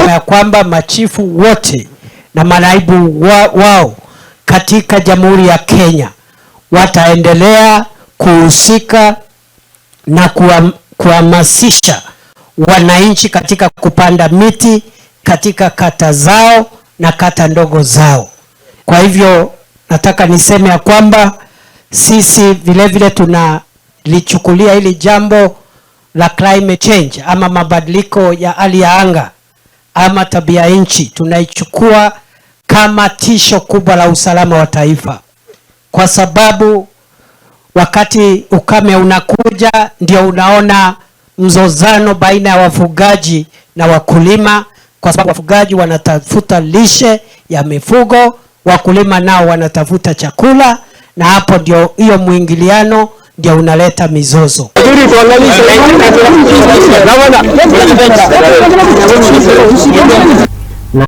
ya kwamba machifu wote na manaibu wao katika Jamhuri ya Kenya wataendelea kuhusika na kuhamasisha wananchi katika kupanda miti katika kata zao na kata ndogo zao. Kwa hivyo nataka niseme ya kwamba sisi vile tunalichukulia hili jambo la climate change ama mabadiliko ya hali ya anga ama tabia nchi, tunaichukua kama tisho kubwa la usalama wa taifa, kwa sababu wakati ukame unakuja ndio unaona mzozano baina ya wafugaji na wakulima, kwa sababu wafugaji wanatafuta lishe ya mifugo, wakulima nao wanatafuta chakula, na hapo ndio hiyo mwingiliano ndio unaleta mizozo.